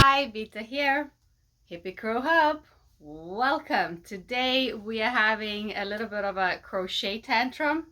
Hi, Vita here, Hippie Crow Hub. Welcome. Today we are having a little bit of a crochet tantrum.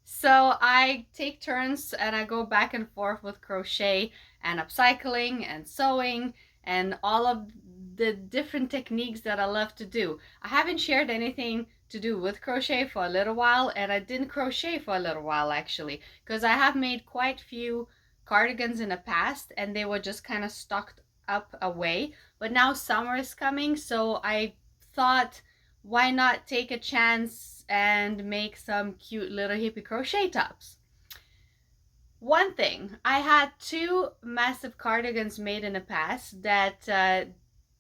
So I take turns and I go back and forth with crochet and upcycling and sewing and all of the different techniques that I love to do. I haven't shared anything to do with crochet for a little while, and I didn't crochet for a little while actually, because I have made quite a few cardigans in the past and they were just kind of stocked up away. But now summer is coming, so I thought, why not take a chance and make some cute little hippie crochet tops? One thing, I had two massive cardigans made in the past that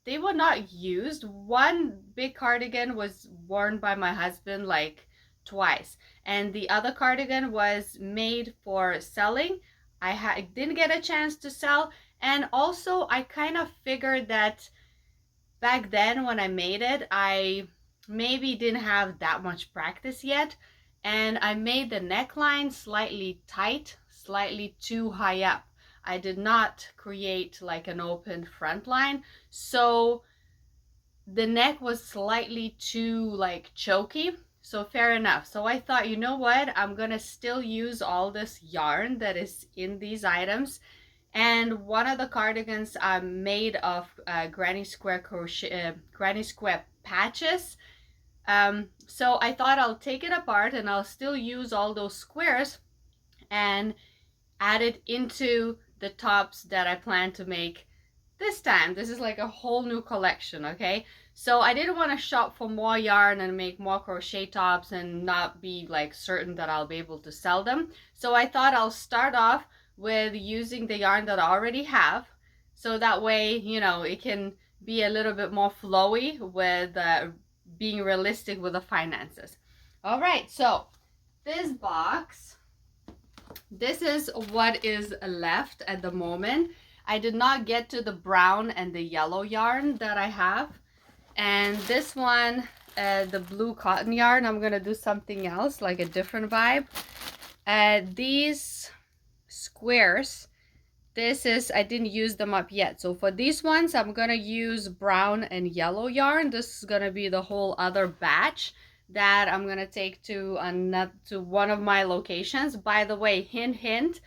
they were not used. One big cardigan was worn by my husband like twice, and the other cardigan was made for selling. I didn't get a chance to sell, and also I kind of figured that back then when I made it, I maybe didn't have that much practice yet, and I made the neckline slightly tight, slightly too high up. I did not create like an open front line, so the neck was slightly too like choky. So fair enough. So I thought, you know what, I'm gonna still use all this yarn that is in these items. And one of the cardigans are made of granny square patches. So I thought I'll take it apart and I'll still use all those squares and add it into the tops that I plan to make this time. This is like a whole new collection, okay? So I didn't want to shop for more yarn and make more crochet tops and not be like certain that I'll be able to sell them. So I thought I'll start off with using the yarn that I already have, so that way, you know, it can be a little bit more flowy with being realistic with the finances. All right, so this box, this is what is left at the moment. I did not get to the brown and the yellow yarn that I have, and this one, the blue cotton yarn, I'm gonna do something else, like a different vibe. These squares, this is, I didn't use them up yet, so for these ones I'm gonna use brown and yellow yarn. This is gonna be the whole other batch that I'm gonna take to one of my locations. By the way, hint hint,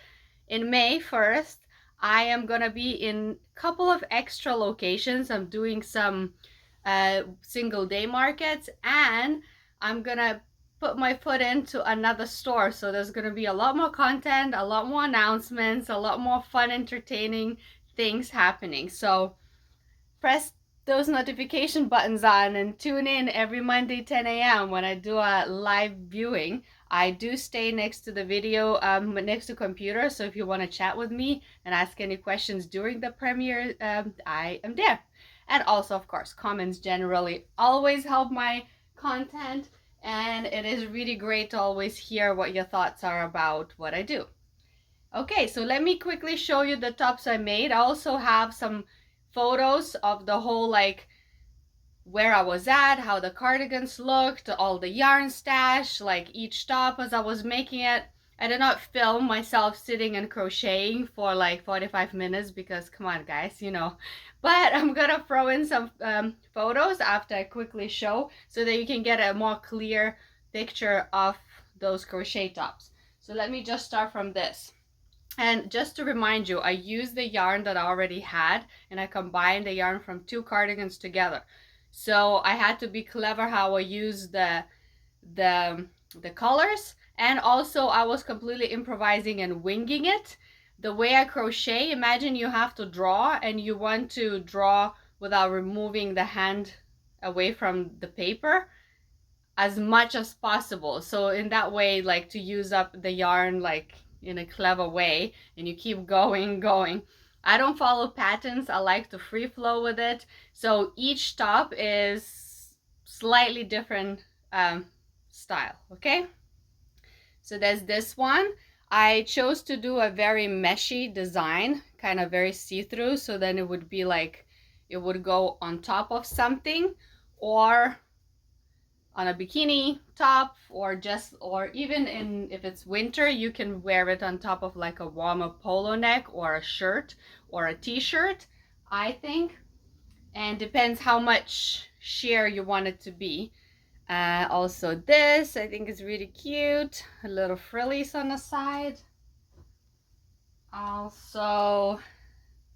in May 1st I am gonna be in a couple of extra locations. I'm doing some single day markets, and I'm gonna put my foot into another store, so there's going to be a lot more content, a lot more announcements, a lot more fun, entertaining things happening. So press those notification buttons on and tune in every Monday 10 a.m. when I do a live viewing. I do stay next to the video, next to computer, so if you want to chat with me and ask any questions during the premiere, I am there. And also, of course, comments generally always help my content, and it is really great to always hear what your thoughts are about what I do. Okay, so let me quickly show you the tops I made. I also have some photos of the whole, like, where I was at, how the cardigans looked, all the yarn stash, like each top as I was making it. I did not film myself sitting and crocheting for like 45 minutes because, come on guys, you know. But I'm gonna throw in some photos after I quickly show, so that you can get a more clear picture of those crochet tops. So let me just start from this. And just to remind you, I used the yarn that I already had, and I combined the yarn from two cardigans together. So I had to be clever how I used the colors, and also I was completely improvising and winging it. The way I crochet, imagine you have to draw and you want to draw without removing the hand away from the paper as much as possible. So in that way, like, to use up the yarn like in a clever way, and you keep going. I don't follow patterns. I like to free flow with it. So each top is slightly different style, okay? So there's this one. I chose to do a very meshy design, kind of very see-through, so then it would be like it would go on top of something, or on a bikini top, or even if it's winter, you can wear it on top of like a warmer polo neck or a shirt or a t-shirt. I think, and depends how much sheer you want it to be. Also this, I think is really cute. A little frillies on the side. Also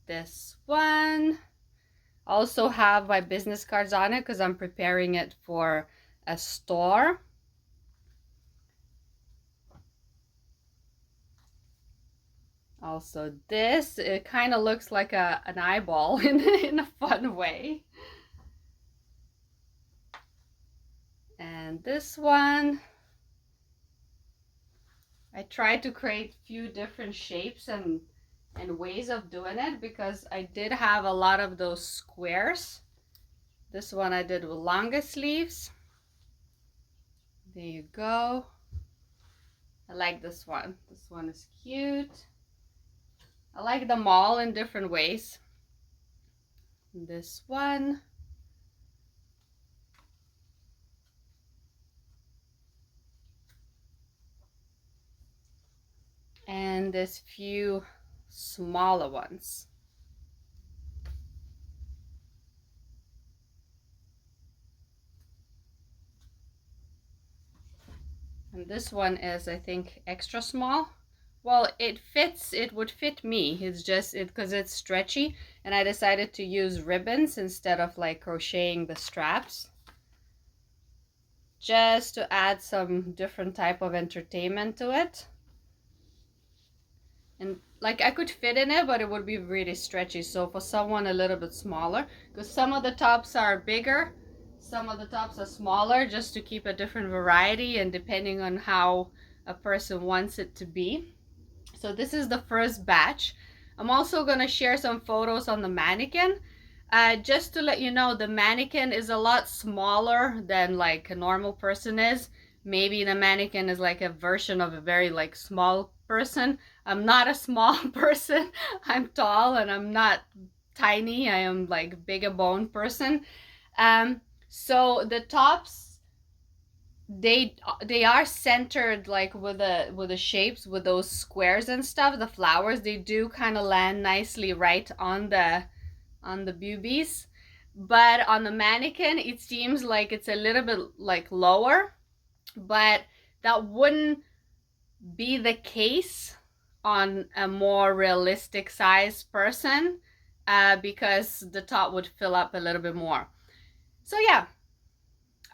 this one. Also have my business cards on it because I'm preparing it for a store. Also this, it kind of looks like an eyeball in a fun way. And this one, I tried to create a few different shapes and ways of doing it because I did have a lot of those squares. This one I did with longer sleeves. There you go. I like this one. This one is cute. I like them all in different ways. This one. And this few smaller ones. And this one is, I think, extra small. Well, it would fit me. It's just because it's stretchy, and I decided to use ribbons instead of like crocheting the straps, just to add some different type of entertainment to it. And like I could fit in it, but it would be really stretchy. So for someone a little bit smaller, because some of the tops are bigger, some of the tops are smaller, just to keep a different variety and depending on how a person wants it to be. So this is the first batch. I'm also going to share some photos on the mannequin. Just to let you know, the mannequin is a lot smaller than like a normal person is. Maybe the mannequin is like a version of a very like small person. I'm not a small person. I'm tall and I'm not tiny. I am like bigger bone person. So the tops, they are centered like with the shapes, with those squares and stuff. The flowers, they do kind of land nicely right on the boobies, but on the mannequin it seems like it's a little bit like lower, but that wouldn't be the case on a more realistic size person, because the top would fill up a little bit more. So yeah,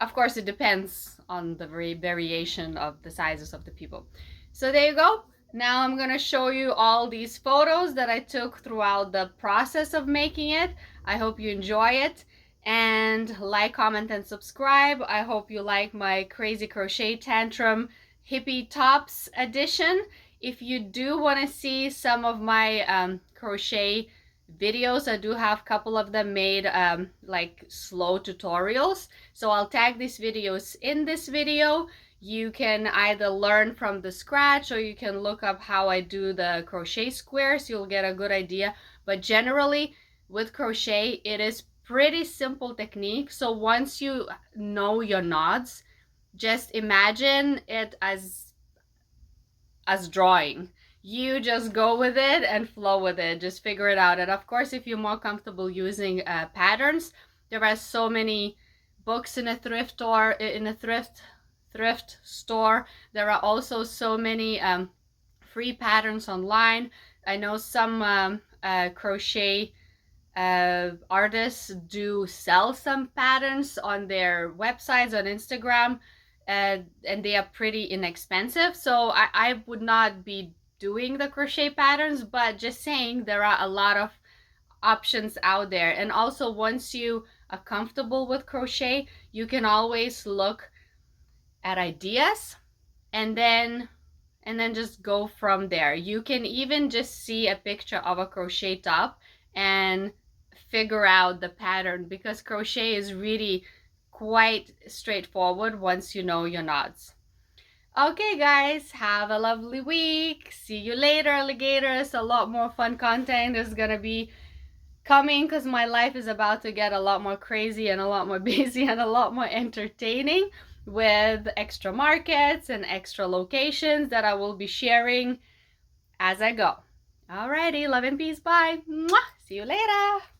of course it depends on the variation of the sizes of the people. So there you go. Now I'm gonna show you all these photos that I took throughout the process of making it. I hope you enjoy it, and like, comment, and subscribe. I hope you like my Crazy Crochet Tantrum Hippie Tops edition. If you do want to see some of my crochet videos, I do have a couple of them made, like slow tutorials. So I'll tag these videos in this video. You can either learn from the scratch or you can look up how I do the crochet squares. You'll get a good idea. But generally with crochet, it is pretty simple technique. So once you know your knots, just imagine it as drawing. You just go with it and flow with it. Just figure it out. And of course, if you're more comfortable using patterns, there are so many books in a thrift store. Thrift store. There are also so many free patterns online. I know some crochet artists do sell some patterns on their websites, on Instagram, and they are pretty inexpensive. So I would not be doing the crochet patterns, but just saying, there are a lot of options out there. And also, once you are comfortable with crochet, you can always look at ideas and then just go from there. You can even just see a picture of a crochet top and figure out the pattern, because crochet is really quite straightforward once you know your knots. Okay guys, have a lovely week. See you later, alligators. A lot more fun content is gonna be coming because my life is about to get a lot more crazy and a lot more busy and a lot more entertaining, with extra markets and extra locations that I will be sharing as I go. Alrighty, love and peace, bye. Mwah! See you later.